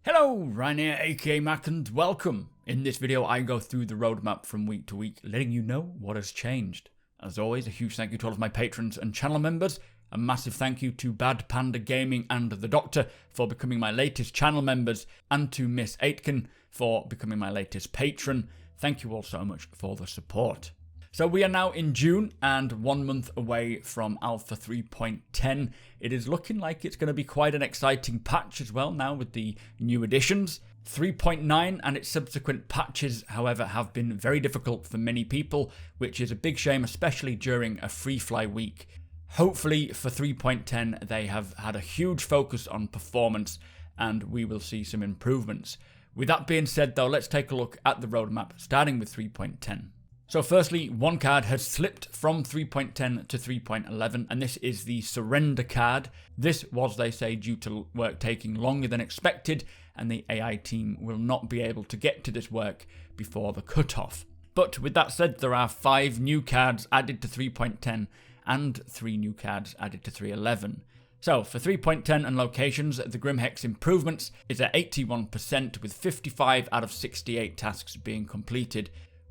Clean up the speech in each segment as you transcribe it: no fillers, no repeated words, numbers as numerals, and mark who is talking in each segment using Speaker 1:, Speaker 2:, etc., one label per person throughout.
Speaker 1: Hello, Ryan here, aka Mac, and welcome. In this video, I go through the roadmap from week to week, letting you know what has changed. As always, a huge thank you to all of my patrons and channel members. A massive thank you to Bad Panda Gaming and The Doctor for becoming my latest channel members, and to Miss Aitken for becoming my latest patron. Thank you all so much for the support. So we are now in June and 1 month away from Alpha 3.10. It is looking like it's going to be quite an exciting patch as well now with the new additions. 3.9 and its subsequent patches, however, have been very difficult for many people, which is a big shame, especially during a free fly week. Hopefully for 3.10 they have had a huge focus on performance and we will see some improvements. With that being said though, let's take a look at the roadmap starting with 3.10. So firstly, one card has slipped from 3.10 to 3.11, and this is the Surrender card. This was, they say, due to work taking longer than expected, and the AI team will not be able to get to this work before the cutoff. But with that said, there are 5 new cards added to 3.10 and 3 new cards added to 3.11. So for 3.10 and locations, the Grimhex improvements is at 81% with 55 out of 68 tasks being completed.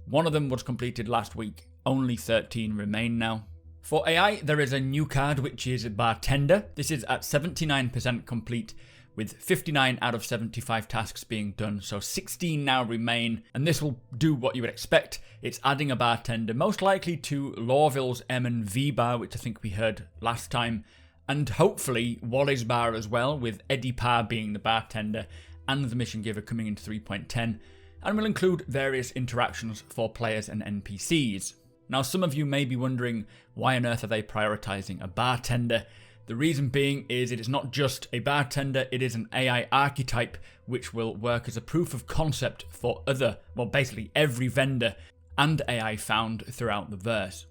Speaker 1: One of them was completed last week, only 13 remain now. For AI, there is a new card which is Bartender. This is at 79% complete with 59 out of 75 tasks being done, so 16 now remain, and this will do what you would expect. It's adding a Bartender, most likely to Lorville's M and V bar, which I think we heard last time, and hopefully Wally's bar as well, with Eddie Parr being the Bartender and the Mission Giver coming into 3.10. And will include various interactions for players and NPCs. Now, some of you may be wondering, why on earth are they prioritizing a Bartender? The reason being is it is not just a Bartender, it is an AI archetype which will work as a proof of concept for basically every vendor and AI found throughout the verse.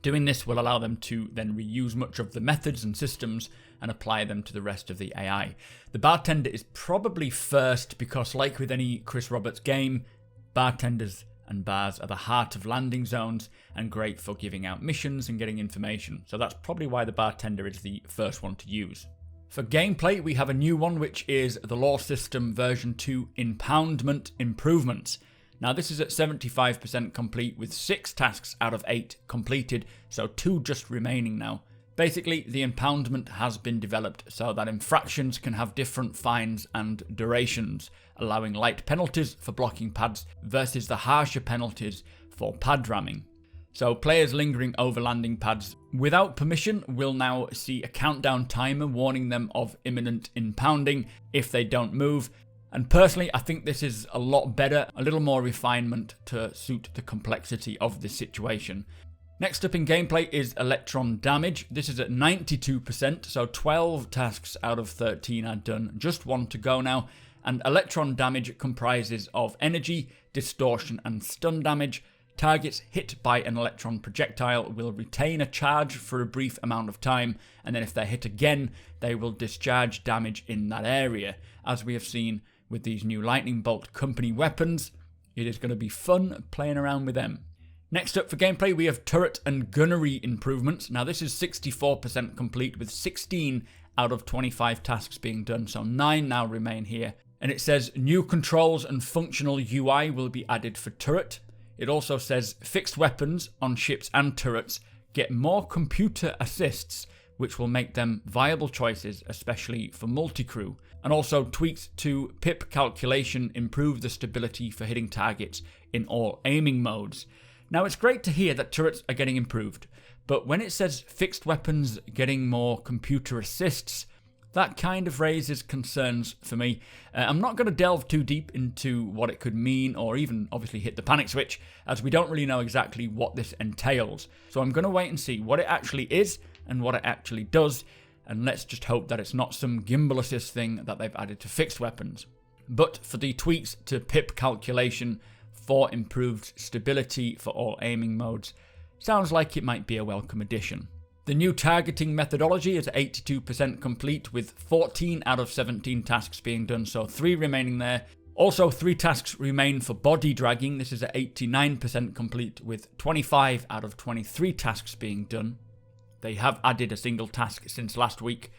Speaker 1: Doing this will allow them to then reuse much of the methods and systems and apply them to the rest of the AI. The Bartender is probably first because, like with any Chris Roberts game, bartenders and bars are the heart of landing zones and great for giving out missions and getting information. So that's probably why the Bartender is the first one to use. For gameplay, we have a new one which is the Law System version 2 Impoundment Improvements. Now this is at 75% complete with 6 tasks out of 8 completed, so 2 just remaining now. Basically, the impoundment has been developed so that infractions can have different fines and durations, allowing light penalties for blocking pads versus the harsher penalties for pad ramming. So players lingering over landing pads without permission will now see a countdown timer warning them of imminent impounding if they don't move. And personally, I think this is a lot better, a little more refinement to suit the complexity of this situation. Next up in gameplay is Electron Damage. This is at 92%, so 12 tasks out of 13 are done, just 1 to go now. And Electron Damage comprises of energy, distortion and stun damage. Targets hit by an electron projectile will retain a charge for a brief amount of time, and then if they're hit again, they will discharge damage in that area. As we have seen with these new Lightning Bolt company weapons, it is going to be fun playing around with them. Next up for gameplay, we have turret and gunnery improvements. Now this is 64% complete with 16 out of 25 tasks being done, so 9 now remain here. And it says new controls and functional UI will be added for turret. It also says fixed weapons on ships and turrets get more computer assists, which will make them viable choices, especially for multi-crew. And also tweaks to pip calculation improve the stability for hitting targets in all aiming modes. Now it's great to hear that turrets are getting improved, but when it says fixed weapons getting more computer assists, that kind of raises concerns for me. I'm not going to delve too deep into what it could mean or even obviously hit the panic switch, as we don't really know exactly what this entails. So I'm going to wait and see what it actually is and what it actually does, and let's just hope that it's not some gimbal assist thing that they've added to fixed weapons. But for the tweaks to pip calculation for improved stability for all aiming modes, sounds like it might be a welcome addition. The new targeting methodology is 82% complete with 14 out of 17 tasks being done, so 3 remaining there. Also 3 tasks remain for body dragging. This is at 89% complete with 25 out of 23 tasks being done. They have added a single task since last week.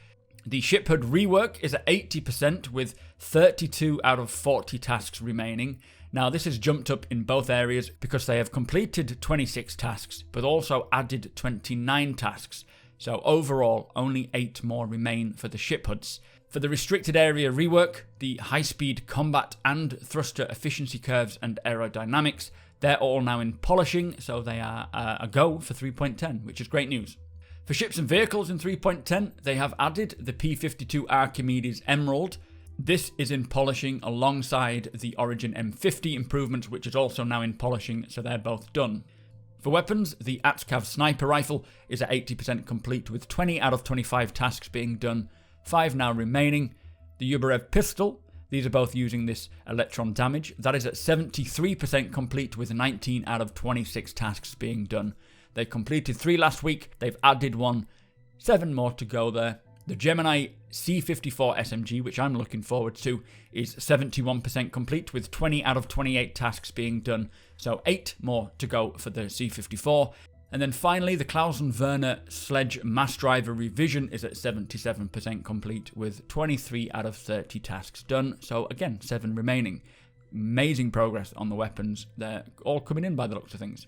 Speaker 1: The ship HUD rework is at 80% with 32 out of 40 tasks remaining. Now this has jumped up in both areas because they have completed 26 tasks but also added 29 tasks. So overall only 8 more remain for the ship HUDs. For the restricted area rework, the high-speed combat and thruster efficiency curves and aerodynamics, they're all now in polishing, so they are a go for 3.10, which is great news. For ships and vehicles in 3.10, they have added the P-52 Archimedes Emerald. This is in polishing alongside the Origin M50 improvements, which is also now in polishing, so they're both done. For weapons, the Atscav sniper rifle is at 80% complete with 20 out of 25 tasks being done, 5 now remaining. The Yubarev pistol, these are both using this Electron Damage, that is at 73% complete with 19 out of 26 tasks being done. They completed 3 last week, they've added 1, 7 more to go there. The Gemini C54 SMG, which I'm looking forward to, is 71% complete with 20 out of 28 tasks being done, so 8 more to go for the C54. And then finally, the Klausen-Werner Sledge Mass Driver Revision is at 77% complete with 23 out of 30 tasks done, so again, 7 remaining. Amazing progress on the weapons, they're all coming in by the looks of things.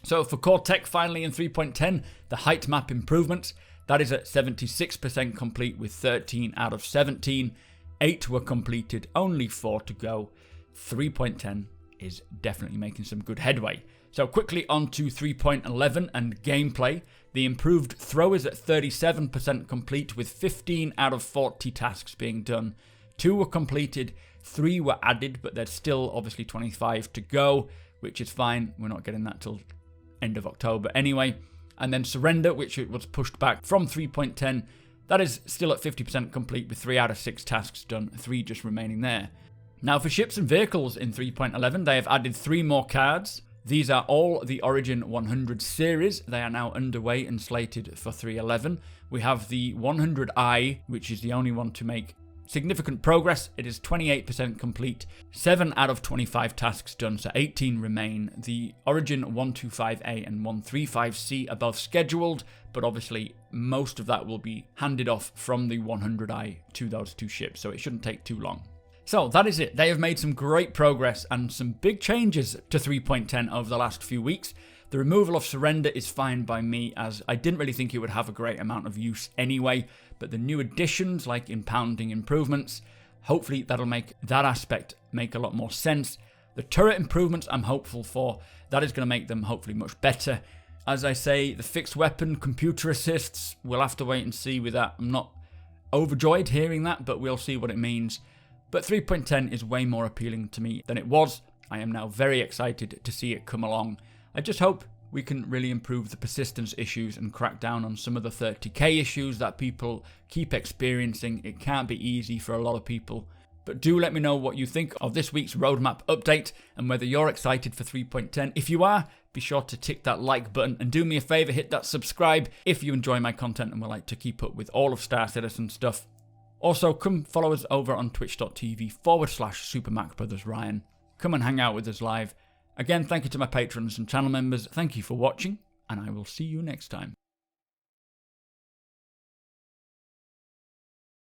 Speaker 1: So for core tech finally in 3.10, the height map improvements, that is at 76% complete with 13 out of 17. 8 were completed, only 4 to go. 3.10 is definitely making some good headway. So quickly on to 3.11 and gameplay. The improved throw is at 37% complete with 15 out of 40 tasks being done. 2 were completed, 3 were added, but there's still obviously 25 to go, which is fine. We're not getting that till end of October anyway. And then surrender, which it was pushed back from 3.10, that is still at 50% complete with 3 out of 6 tasks done, 3 just remaining there. Now for ships and vehicles in 3.11, they have added 3 more cards. These are all the Origin 100 series. They are now underway and slated for 3.11. We have the 100i, which is the only one to make significant progress. It is 28% complete, 7 out of 25 tasks done, so 18 remain. The Origin 125A and 135C are both scheduled, but obviously most of that will be handed off from the 100i to those 2 ships, so it shouldn't take too long. So that is it. They have made some great progress and some big changes to 3.10 over the last few weeks. The removal of surrender is fine by me, as I didn't really think it would have a great amount of use anyway, but the new additions like impounding improvements, hopefully that'll make that aspect make a lot more sense. The turret improvements I'm hopeful for, that is going to make them hopefully much better. As I say, the fixed weapon computer assists, we'll have to wait and see with that. I'm not overjoyed hearing that, but we'll see what it means. But 3.10 is way more appealing to me than it was. I am now very excited to see it come along. I just hope we can really improve the persistence issues and crack down on some of the 30k issues that people keep experiencing. It can't be easy for a lot of people. But do let me know what you think of this week's roadmap update and whether you're excited for 3.10. If you are, be sure to tick that like button and do me a favour, hit that subscribe if you enjoy my content and would like to keep up with all of Star Citizen stuff. Also, come follow us over on twitch.tv/supermacbrothers. Come and hang out with us live. Again, thank you to my patrons and channel members. Thank you for watching, and I will see you next time.